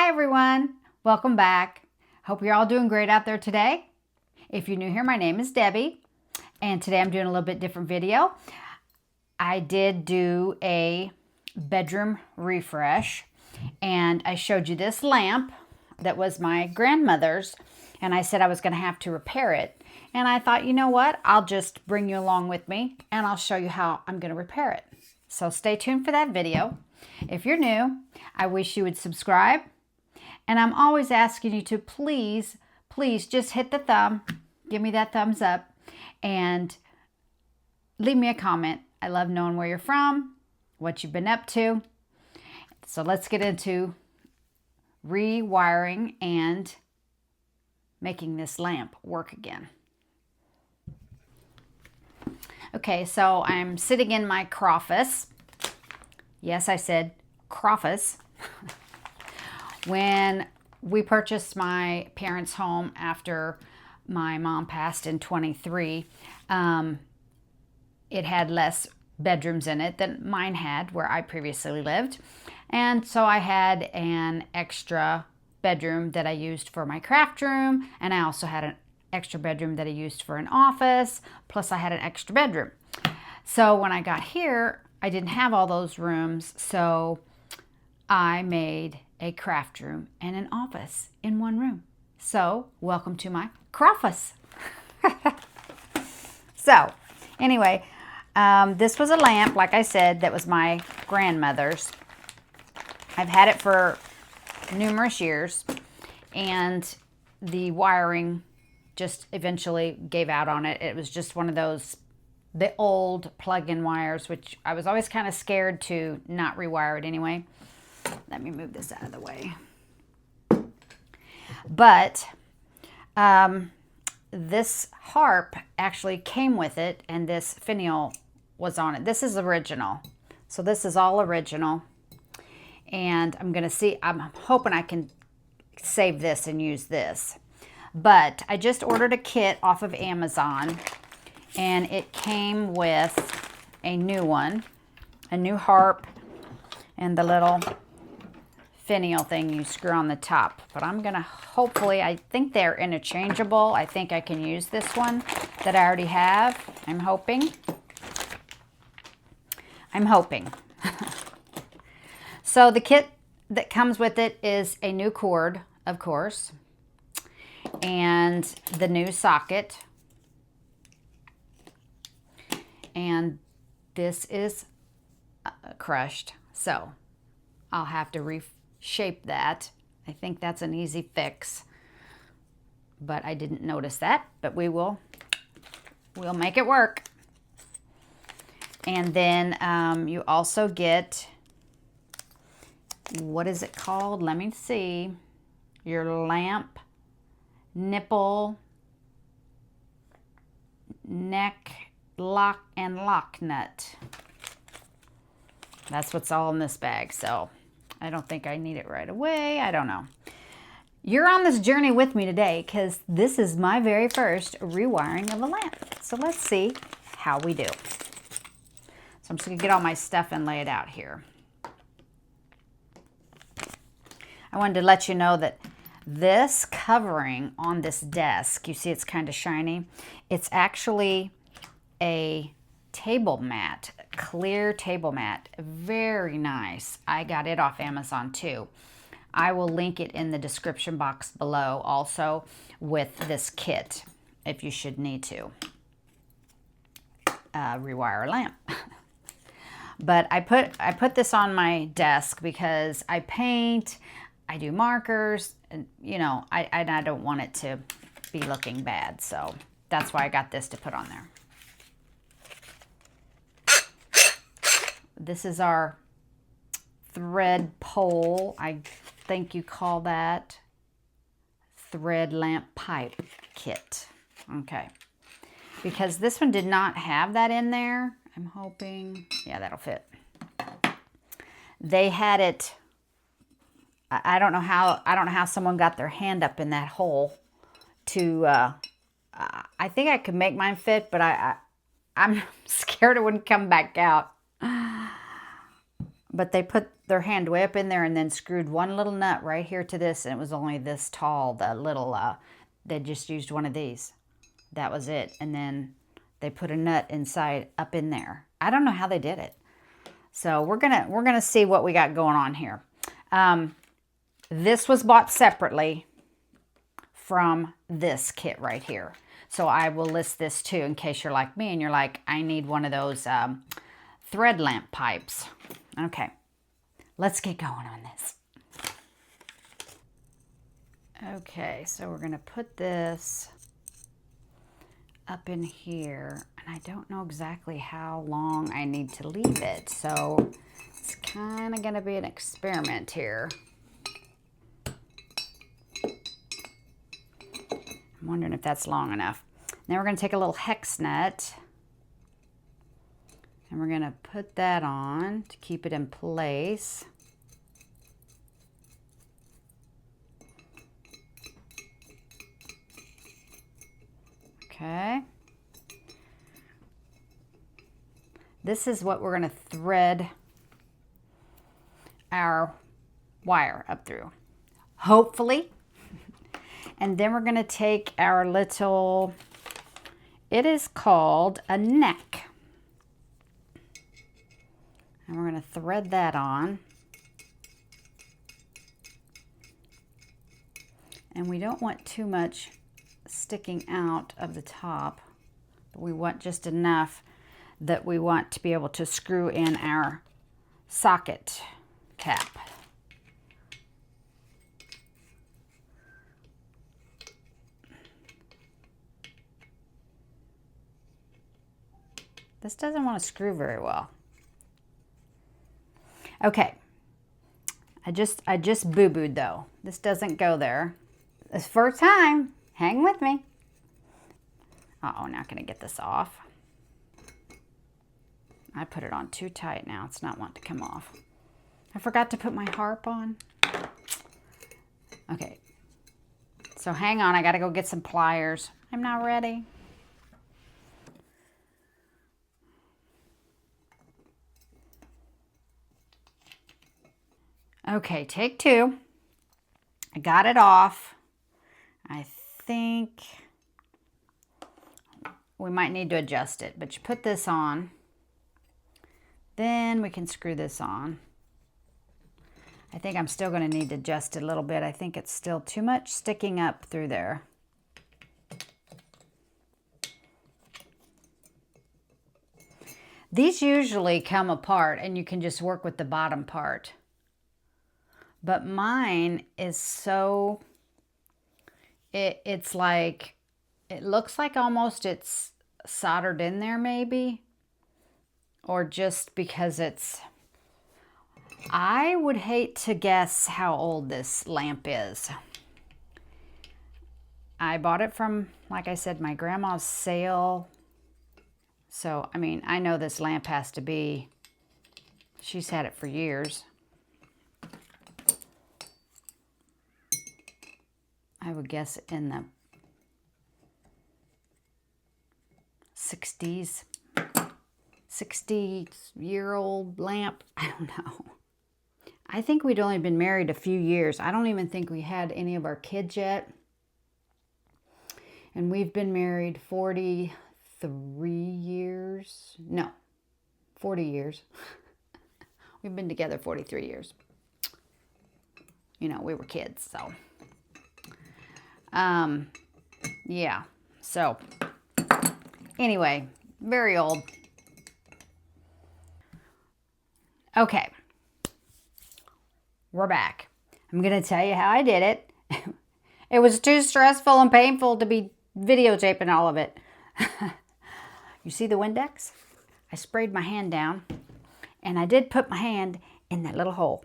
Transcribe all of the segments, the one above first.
Hi everyone, welcome back. Hope you're all doing great out there today. If you're new here, my name is Debbie, and today I'm doing a little bit different video. I did do a bedroom refresh, and I showed you this lamp that was my grandmother's, and I said I was going to have to repair it. And I thought, you know what, I'll just bring you along with me, and I'll show you how I'm going to repair it. So stay tuned for that video. If you're new, I wish you would subscribe. And I'm always asking you to please just hit the thumb, give me that thumbs up, and leave me a comment. I love knowing where you're from, what you've been up to. So let's get into rewiring and making this lamp work again. Okay, so I'm sitting in my office. Yes, I said office. When we purchased my parents' home after my mom passed in 23, it had less bedrooms in it than mine had where I previously lived. And so I had an extra bedroom that I used for my craft room, and I also had an extra bedroom that I used for an office, plus I had an extra bedroom. So when I got here, I didn't have all those rooms, so I made a craft room and an office in one room. So welcome to my office. So anyway, this was a lamp, like I said, that was my grandmother's. I've had it for numerous years, and the wiring just eventually gave out on it. It was just one of those, the old plug-in wires, which I was always kind of scared to not rewire it anyway. Let me move this out of the way. But this harp actually came with it, and this finial was on it. This is original. So this is all original. And I'm going to see, I'm hoping I can save this and use this. But I just ordered a kit off of Amazon, and it came with a new one, a new harp, and the little finial thing you screw on the top. But I'm gonna hopefully, I think they're interchangeable. I think I can use this one that I already have. I'm hoping. So the kit that comes with it is a new cord, of course, and the new socket. And this is crushed, so I'll have to reshape that. I think that's an easy fix, but I didn't notice that. But we'll make it work. And then you also get, what is it called? Let me see. Your lamp nipple neck lock and lock nut. That's what's all in this bag, so I don't think I need it right away. I don't know. You're on this journey with me today because this is my very first rewiring of a lamp. So let's see how we do. So I'm just going to get all my stuff and lay it out here. I wanted to let you know that this covering on this desk, you see it's kind of shiny. It's actually a table mat, clear table mat. Very nice. I got it off Amazon too. I will link it in the description box below also with this kit if you should need to rewire a lamp. But I put this on my desk because I paint, I do markers, and you know, I don't want it to be looking bad, so that's why I got this to put on there. This is our thread pole. I think you call that thread lamp pipe kit. Okay. Because this one did not have that in there. I'm hoping, yeah, that'll fit. They had it, I don't know how someone got their hand up in that hole to, I think I could make mine fit, but I'm scared it wouldn't come back out. But they put their hand way up in there and then screwed one little nut right here to this, and it was only this tall, the little, they just used one of these. That was it. And then they put a nut inside up in there. I don't know how they did it. So we're gonna see what we got going on here. This was bought separately from this kit right here. So I will list this too in case you're like me and you're like, I need one of those thread lamp pipes. Okay, let's get going on this. Okay, so we're gonna put this up in here, and I don't know exactly how long I need to leave it, so it's kind of gonna be an experiment here. I'm wondering if that's long enough. Now we're gonna take a little hex nut and we're gonna put that on to keep it in place. Okay. This is what we're going to thread our wire up through, hopefully. And then we're going to take our little, it is called a neck. And we're going to thread that on. And we don't want too much sticking out of the top, but we want just enough that we want to be able to screw in our socket cap. This doesn't want to screw very well. Okay, I just boo-booed though. This doesn't go there. It's first time. Hang with me. Uh-oh, not gonna get this off. I put it on too tight now. It's not wanting to come off. I forgot to put my harp on. Okay, so hang on, I gotta go get some pliers. I'm not ready. Okay, take two. I got it off. I think we might need to adjust it, but you put this on, then we can screw this on. I think I'm still going to need to adjust it a little bit. I think it's still too much sticking up through there. These usually come apart and you can just work with the bottom part. But mine is so, it's like, it looks like almost it's soldered in there maybe. Or just because it's, I would hate to guess how old this lamp is. I bought it from, like I said, my grandma's sale. So, I mean, I know this lamp has to be, she's had it for years. I would guess in the 60s, 60-year-old lamp. I don't know. I think we'd only been married a few years. I don't even think we had any of our kids yet. And we've been married 43 years. No, 40 years. We've been together 43 years. You know, we were kids, so. Yeah, so anyway, very old. Okay, we're back. I'm gonna tell you how I did it. It was too stressful and painful to be videotaping all of it. You see the Windex? I sprayed my hand down and I did put my hand in that little hole.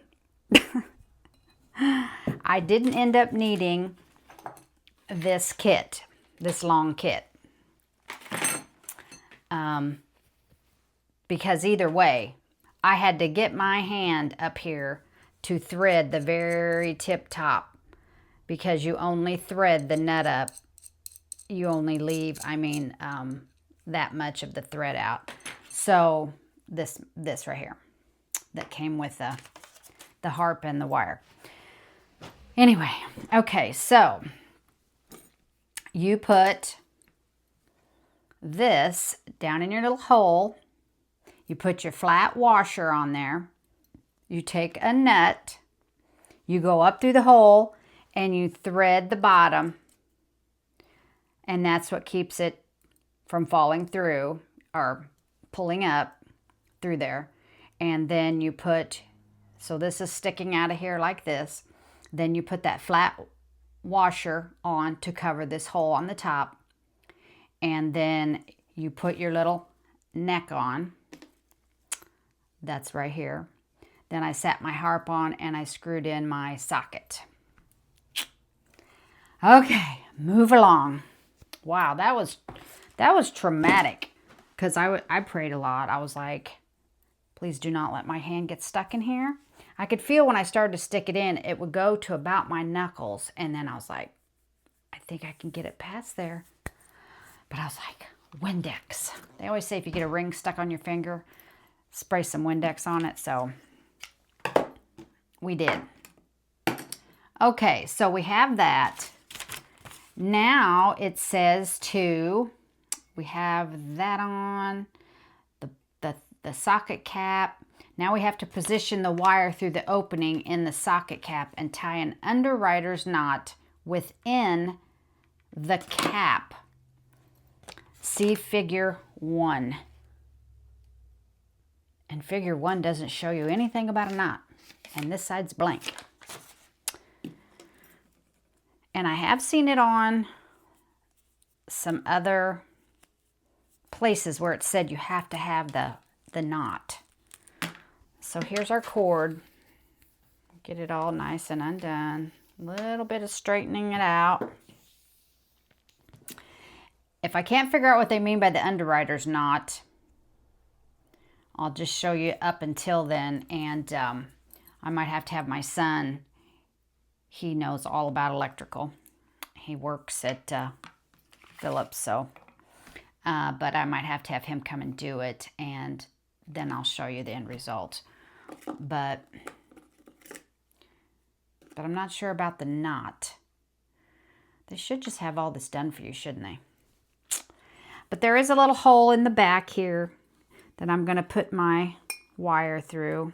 I didn't end up needing this kit, this long kit, because either way I had to get my hand up here to thread the very tip top, because you only thread the nut up, you only leave, I mean, that much of the thread out. So this right here that came with the harp and the wire. Anyway, okay, so you put this down in your little hole. You put your flat washer on there. You take a nut. You go up through the hole and you thread the bottom. And that's what keeps it from falling through or pulling up through there. And then you put, so this is sticking out of here like this. Then you put that flat washer on to cover this hole on the top. And then you put your little neck on. That's right here. Then I sat my harp on and I screwed in my socket. Okay, move along. Wow, that was traumatic because I prayed a lot. I was like, please do not let my hand get stuck in here. I could feel when I started to stick it in, it would go to about my knuckles. And then I was like, I think I can get it past there. But I was like, Windex. They always say if you get a ring stuck on your finger, spray some Windex on it. So we did. Okay, so we have that. Now it says we have that on, the socket cap. Now we have to position the wire through the opening in the socket cap and tie an underwriter's knot within the cap. See figure 1. And figure 1 doesn't show you anything about a knot. And this side's blank. And I have seen it on some other places where it said you have to have the knot. So here's our cord. Get it all nice and undone. A little bit of straightening it out. If I can't figure out what they mean by the underwriter's knot, I'll just show you up until then. And I might have to have my son. He knows all about electrical. He works at Philips, so. But I might have to have him come and do it. And then I'll show you the end result. But I'm not sure about the knot. They should just have all this done for you, shouldn't they? But there is a little hole in the back here that I'm going to put my wire through.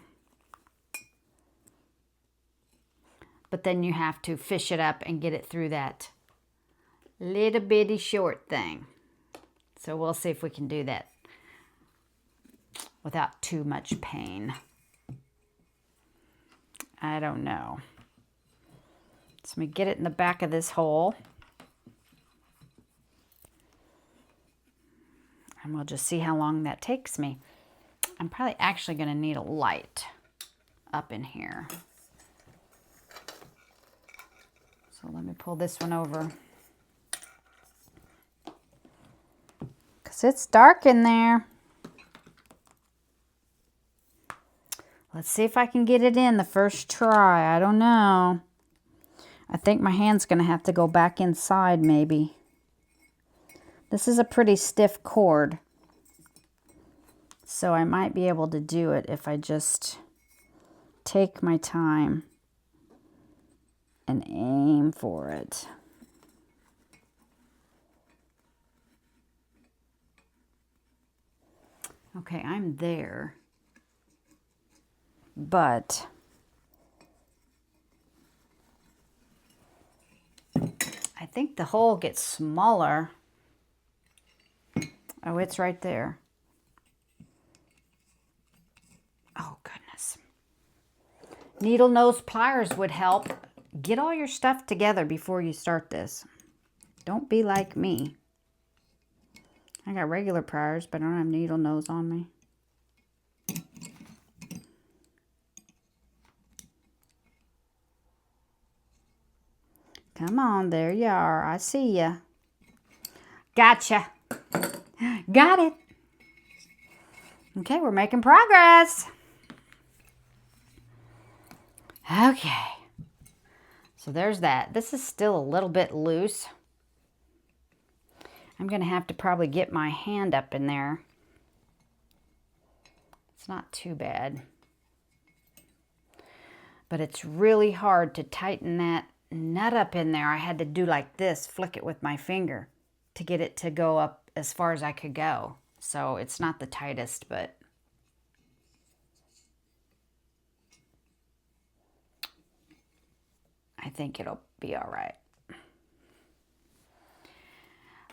But then you have to fish it up and get it through that little bitty short thing. So we'll see if we can do that without too much pain. I don't know. So let me get it in the back of this hole. And we'll just see how long that takes me. I'm probably actually going to need a light up in here. So let me pull this one over. Because it's dark in there. Let's see if I can get it in the first try. I don't know. I think my hand's going to have to go back inside maybe. This is a pretty stiff cord. So I might be able to do it if I just take my time and aim for it. Okay, I'm there. But I think the hole gets smaller. Oh, it's right there. Oh, goodness. Needle nose pliers would help. Get all your stuff together before you start this. Don't be like me. I got regular pliers, but I don't have needle nose on me. Come on, there you are. I see ya. Gotcha. Got it. Okay, we're making progress. Okay. So there's that. This is still a little bit loose. I'm going to have to probably get my hand up in there. It's not too bad. but it's really hard to tighten that nut up in there. I had to do like this, flick it with my finger to get it to go up as far as I could go. So it's not the tightest, but I think it'll be all right.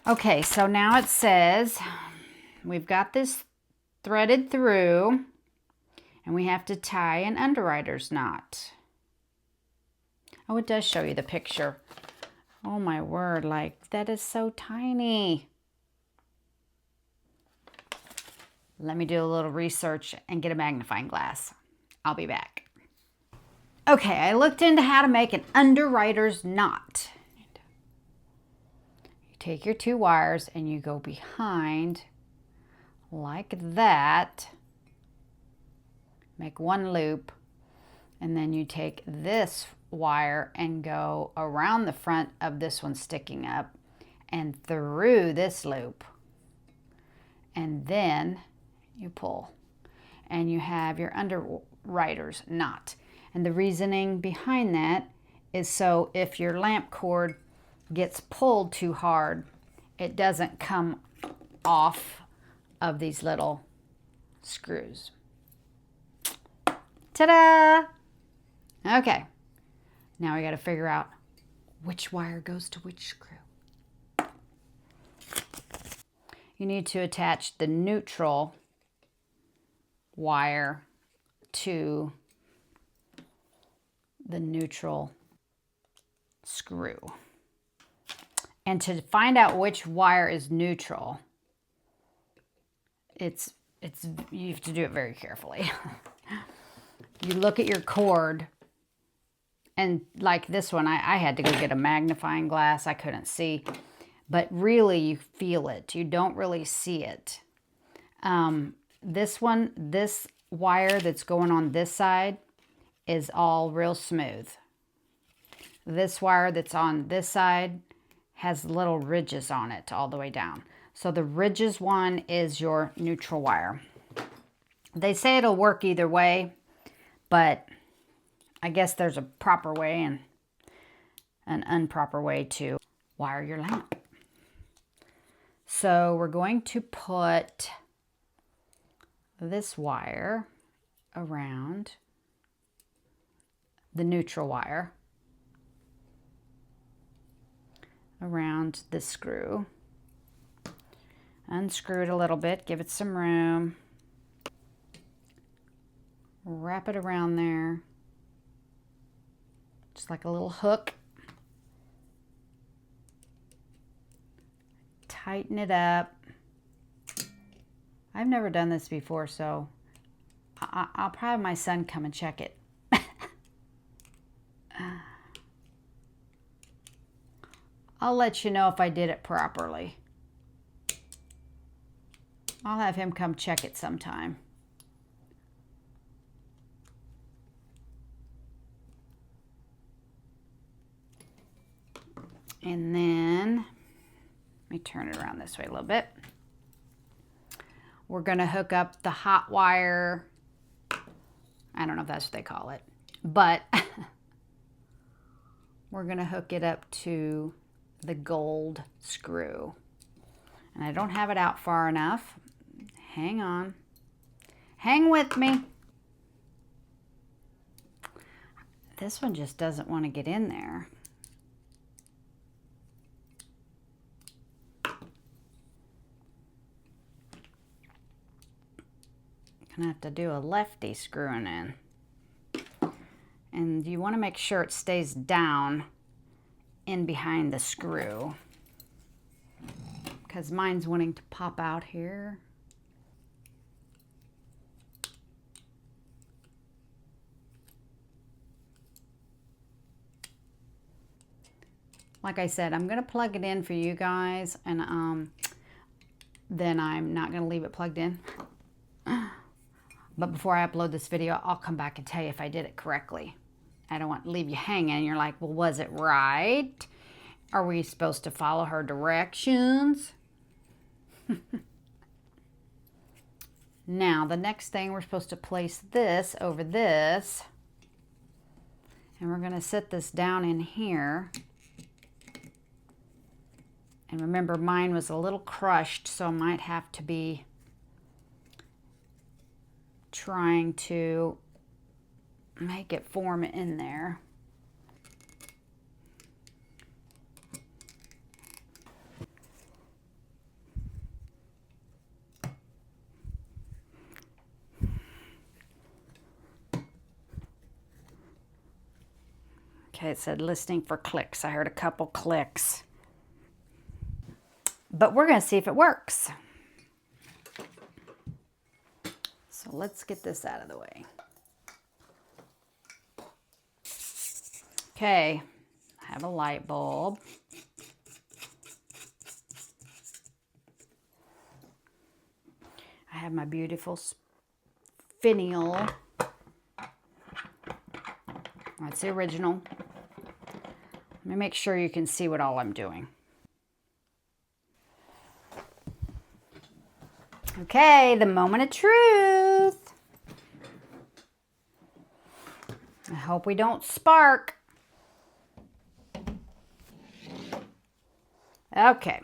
Okay, so now it says we've got this threaded through and we have to tie an underwriter's knot. Oh, it does show you the picture. Oh my word, like that is so tiny. Let me do a little research and get a magnifying glass. I'll be back. Okay, I looked into how to make an underwriter's knot. You take your 2 wires and you go behind like that. Make 1 loop, and then you take this wire and go around the front of this one sticking up and through this loop. And then you pull and you have your underwriter's knot. And the reasoning behind that is so if your lamp cord gets pulled too hard, it doesn't come off of these little screws. Ta-da! Okay, now we got to figure out which wire goes to which screw. You need to attach the neutral wire to the neutral screw. And to find out which wire is neutral, you have to do it very carefully. You look at your cord, and like this one, I had to go get a magnifying glass. I couldn't see, but really you feel it. You don't really see it. This wire that's going on this side is all real smooth. This wire that's on this side has little ridges on it all the way down. So the ridges one is your neutral wire. They say it'll work either way, but I guess there's a proper way and an improper way to wire your lamp. So we're going to put this wire around the neutral wire around the screw. Unscrew it a little bit, give it some room. Wrap it around there, just like a little hook. Tighten it up. I've never done this before, so I'll probably have my son come and check it. I'll let you know if I did it properly. I'll have him come check it sometime. And then, let me turn it around this way a little bit. We're going to hook up the hot wire. I don't know if that's what they call it, but we're going to hook it up to the gold screw. And I don't have it out far enough. Hang on. Hang with me. This one just doesn't want to get in there. Gonna have to do a lefty screwing in. And you want to make sure it stays down in behind the screw, because mine's wanting to pop out here. Like I said, I'm going to plug it in for you guys, and then I'm not going to leave it plugged in. But before I upload this video, I'll come back and tell you if I did it correctly. I don't want to leave you hanging. You're like, well, was it right? Are we supposed to follow her directions? Now, the next thing, we're supposed to place this over this. And we're going to set this down in here. And remember, mine was a little crushed, so I might have to be trying to make it form in there. Okay, it said listening for clicks. I heard a couple clicks. But we're going to see if it works. So let's get this out of the way. Okay, I have a light bulb. I have my beautiful finial. That's the original. Let me make sure you can see what all I'm doing. Okay, the moment of truth. I hope we don't spark. Okay.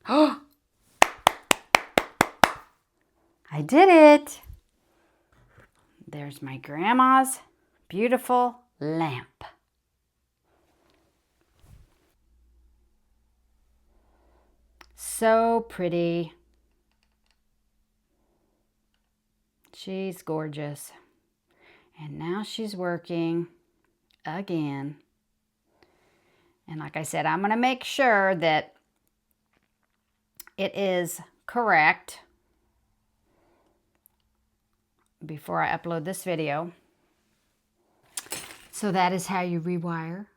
Oh, I did it. There's my grandma's beautiful lamp. So pretty. She's gorgeous. And now she's working again. And like I said, I'm going to make sure that it is correct before I upload this video. So that is how you rewire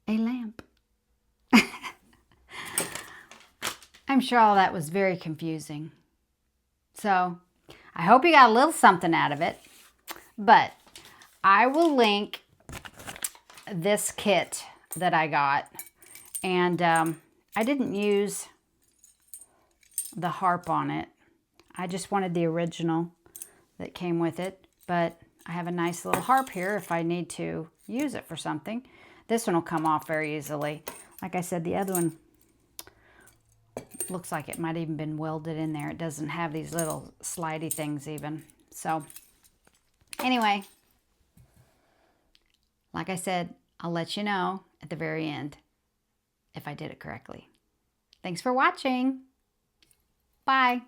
a lamp. I'm sure all that was very confusing. So I hope you got a little something out of it. But I will link this kit that I got. And I didn't use the harp on it. I just wanted the original that came with it. But I have a nice little harp here if I need to use it for something. This one will come off very easily. Like I said, the other one looks like it might even been welded in there. It doesn't have these little slidey things even. So anyway, like I said, I'll let you know at the very end if I did it correctly. Thanks for watching. Bye.